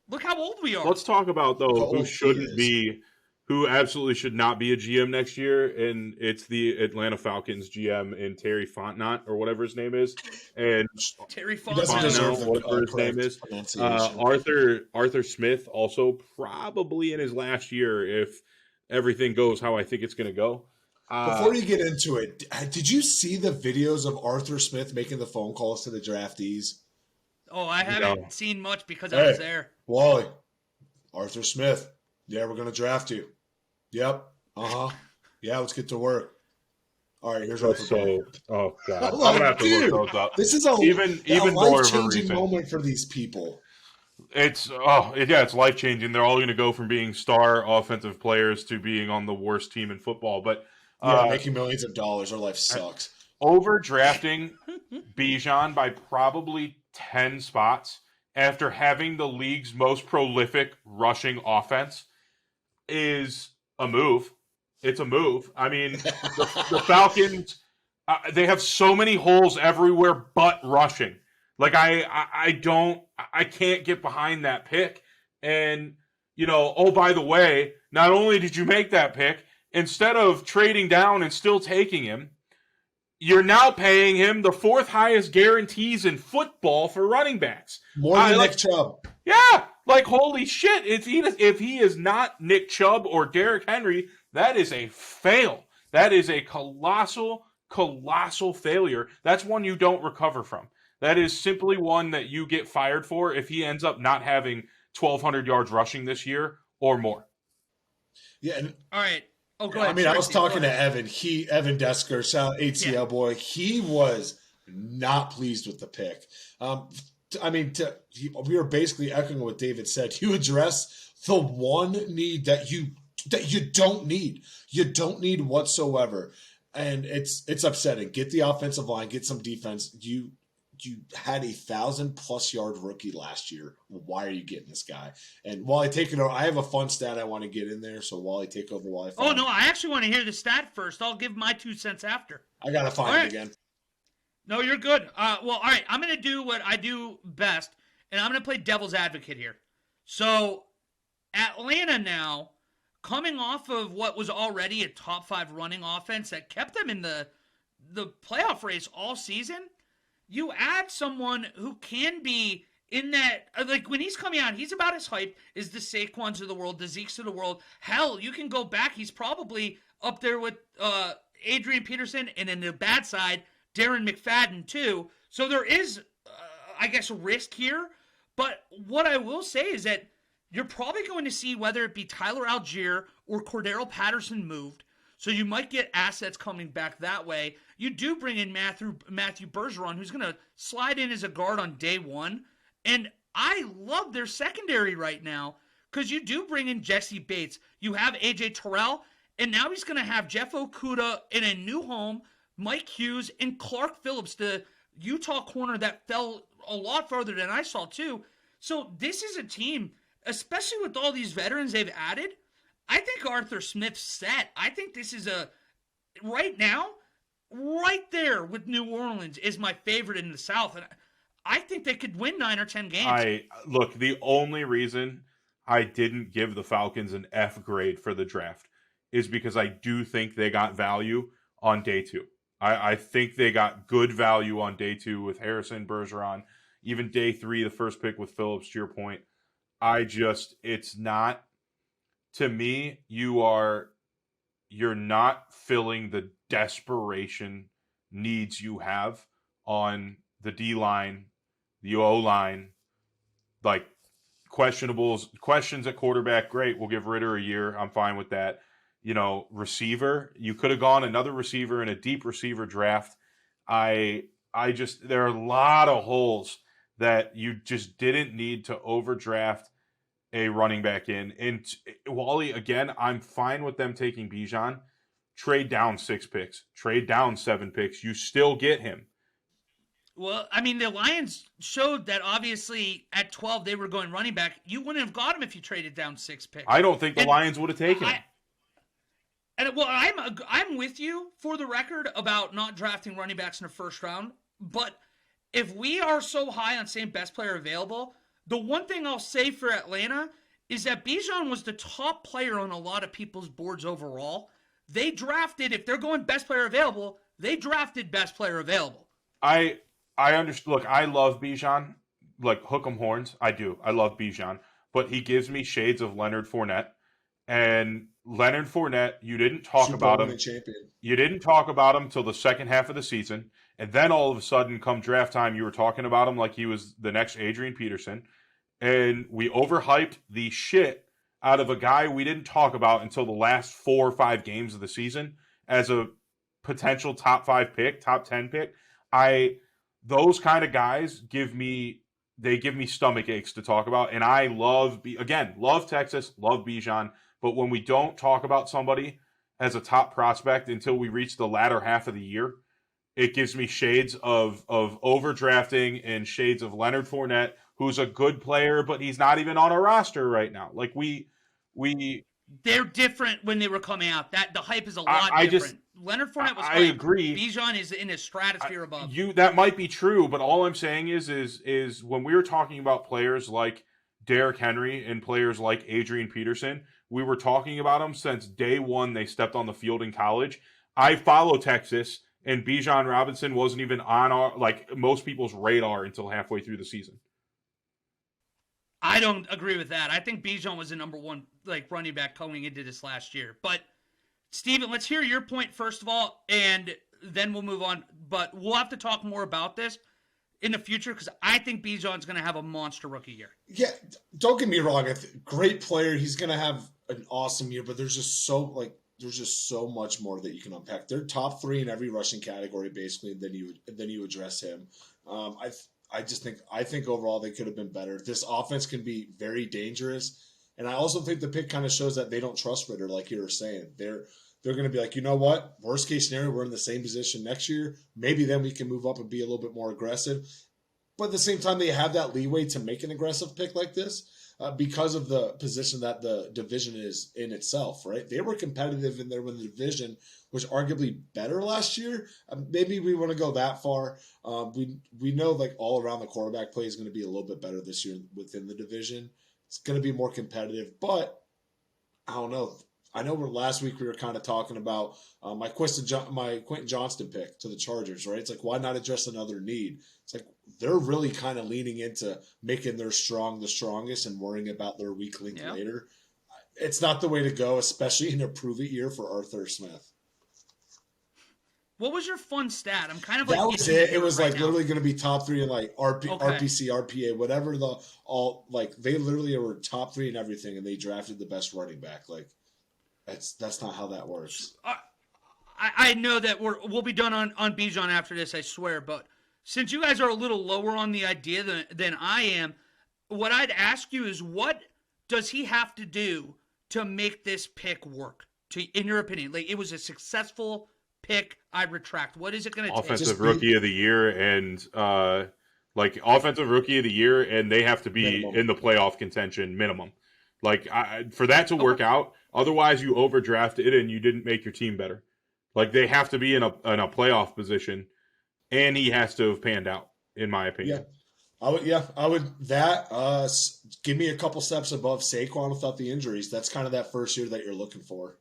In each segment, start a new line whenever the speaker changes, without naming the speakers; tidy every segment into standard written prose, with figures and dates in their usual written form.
Look how old we are.
Let's talk about, though, who absolutely should not be a GM next year, and it's the Atlanta Falcons GM and Terry Fontenot, or whatever his name is. And
Terry
He doesn't deserve the
whatever his name
correct
is.
pronunciation.
Arthur Smith, also probably in his last year, if everything goes how I think it's going to go.
Before you get into it, did you see the videos of Arthur Smith making the phone calls to the draftees?
Oh, I haven't seen much because I was there.
Wally, Arthur Smith. Yeah, we're going to draft you. Yep. Uh-huh. Yeah, let's get to work. All right, here's what
oh, God. I'm going to have to look those up.
This is a life-changing moment for these people.
It's life-changing. They're all going to go from being star offensive players to being on the worst team in football. But
making millions of dollars. Our life sucks.
Overdrafting Bijan by probably 10 spots after having the league's most prolific rushing offense is a move. It's a move. I mean, the Falcons, they have so many holes everywhere but rushing. Like, I can't get behind that pick. And, oh, by the way, not only did you make that pick, instead of trading down and still taking him, you're now paying him the fourth highest guarantees in football for running backs.
More than Nick Chubb.
Yeah, like, holy shit. If he is not Nick Chubb or Derrick Henry, that is a fail. That is a colossal failure. That's one you don't recover from. That is simply one that you get fired for if he ends up not having 1,200 yards rushing this year or more.
Yeah.
All right. Oh, go ahead.
I mean, I was talking to Evan. Evan Desker, ATL boy. He was not pleased with the pick. We were basically echoing what David said. You address the one need that you don't need. You don't need whatsoever, and it's upsetting. Get the offensive line. Get some defense. You had 1,000+ yard rookie last year. Why are you getting this guy? And Wally, take it over. I have a fun stat I want to get in there. So Wally, take over. Wally.
Oh no, I actually want to hear the stat first. I'll give my 2 cents after.
I gotta find it again.
No, you're good. All right. I'm gonna do what I do best, and I'm gonna play devil's advocate here. So, Atlanta now, coming off of what was already a top 5 running offense that kept them in the playoff race all season. You add someone who can be in that, like when he's coming out, he's about as hyped as the Saquons of the world, the Zekes of the world. Hell, you can go back. He's probably up there with Adrian Peterson, and in the bad side, Darren McFadden too. So there is, I guess, risk here. But what I will say is that you're probably going to see whether it be Tyler Algier or Cordero Patterson moved. So you might get assets coming back that way. You do bring in Matthew Bergeron, who's going to slide in as a guard on day one. And I love their secondary right now because you do bring in Jesse Bates. You have A.J. Terrell, and now he's going to have Jeff Okudah in a new home, Mike Hughes, and Clark Phillips, the Utah corner that fell a lot farther than I saw too. So this is a team, especially with all these veterans they've added, I think Arthur Smith's set. I think this is right now, right there with New Orleans is my favorite in the South. And I think they could win 9 or 10 games.
Look, the only reason I didn't give the Falcons an F grade for the draft is because I do think they got value on day 2. I think they got good value on day 2 with Harrison, Bergeron, even day 3, the first pick with Phillips, to your point. It's not, to me, you're not filling the desperation needs you have on the D-line, the O-line, like questions at quarterback, great, we'll give Ritter a year, I'm fine with that. Receiver, you could have gone another receiver in a deep receiver draft. There are a lot of holes that you just didn't need to overdraft a running back in. And Wally, again, I'm fine with them taking Bijan. Trade down 6 picks. Trade down 7 picks. You still get him.
Well, I mean, the Lions showed that obviously at 12 they were going running back. You wouldn't have got him if you traded down 6 picks.
I don't think the Lions would have taken him.
I'm with you for the record about not drafting running backs in the first round. But if we are so high on saying best player available, The one thing I'll say for Atlanta is that Bijan was the top player on a lot of people's boards overall. They drafted, if they're going best player available, they drafted best player available.
I understand. Look, I love Bijan. Like, hook 'em horns. I do. I love Bijan. But he gives me shades of Leonard Fournette. And Leonard Fournette, you didn't talk
Super
about
Bowl
him.
winning champion.
You didn't talk about him till the second half of the season. And then all of a sudden, come draft time, you were talking about him like he was the next Adrian Peterson. And we overhyped the shit out of a guy we didn't talk about until the last 4 or 5 games of the season as a potential top 5 pick, top 10 pick. Those kind of guys give me stomach aches to talk about. And I love Texas, love Bijan. But when we don't talk about somebody as a top prospect until we reach the latter half of the year, it gives me shades of overdrafting and shades of Leonard Fournette, who's a good player, but he's not even on a roster right now. Like
they're different when they were coming out. That the hype is a lot different. Leonard Fournette was
I agree.
Bijan is in a stratosphere above.
That might be true, but all I'm saying is when we were talking about players like Derrick Henry and players like Adrian Peterson, we were talking about them since day one they stepped on the field in college. I follow Texas, and Bijan Robinson wasn't even on most people's radar until halfway through the season.
I don't agree with that. I think Bijan was the number one running back going into this last year. But Steven, let's hear your point first of all, and then we'll move on. But we'll have to talk more about this in the future because I think Bijan's going to have a monster rookie year.
Yeah, don't get me wrong. Great player. He's going to have an awesome year, but there's just so much more that you can unpack. They're top 3 in every rushing category, basically. And then you address him. I think overall they could have been better. This offense can be very dangerous, and I also think the pick kind of shows that they don't trust Ritter, like you were saying. They're going to be like, you know what? Worst case scenario, we're in the same position next year. Maybe then we can move up and be a little bit more aggressive. But at the same time, they have that leeway to make an aggressive pick like this because of the position that the division is in itself, right? They were competitive in there when the division was arguably better last year. Maybe we want to go that far. We know all around the quarterback play is going to be a little bit better this year within the division. It's going to be more competitive, but I don't know. I know last week we were kind of talking about my Quentin Johnston pick to the Chargers, right? It's like, why not address another need? It's like they're really kind of leaning into making their strong the strongest and worrying about their weak link later. It's not the way to go, especially in a prove-it year for Arthur Smith.
What was your fun stat? I'm kind of
that was it. It was literally going to be top 3 in RPC, RPA, whatever they literally were top 3 in everything, and they drafted the best running back. That's not how that works.
I know that we'll be done on Bijan after this, I swear. But since you guys are a little lower on the idea than I am, what I'd ask you is what does he have to do to make this pick work? In your opinion, it was a successful pick. I retract. What is it going to take?
Offensive rookie of the year and offensive rookie of the year, and they have to be minimum in the playoff contention minimum. For that to work out, otherwise you overdrafted and you didn't make your team better. They have to be in a playoff position, and he has to have panned out, in my opinion.
I would. Give me a couple steps above Saquon without the injuries. That's kind of that first year that you're looking for.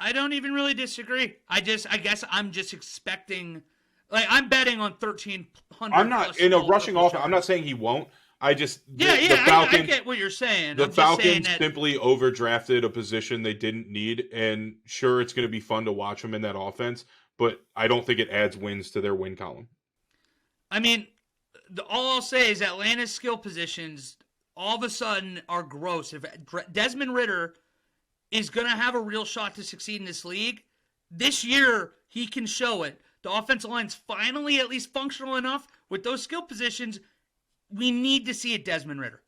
I don't even really disagree. I guess I'm just expecting. I'm betting on 1,300.
I'm not in a rushing offense. I'm not saying he won't. I just
the Falcons, I get what you're saying.
The Falcons simply overdrafted a position they didn't need, and sure, it's going to be fun to watch them in that offense, but I don't think it adds wins to their win column.
I mean, all I'll say is Atlanta's skill positions all of a sudden are gross. If Desmond Ridder is going to have a real shot to succeed in this league, this year he can show it. The offensive line's finally at least functional enough with those skill positions. We need to see it, Desmond Ridder.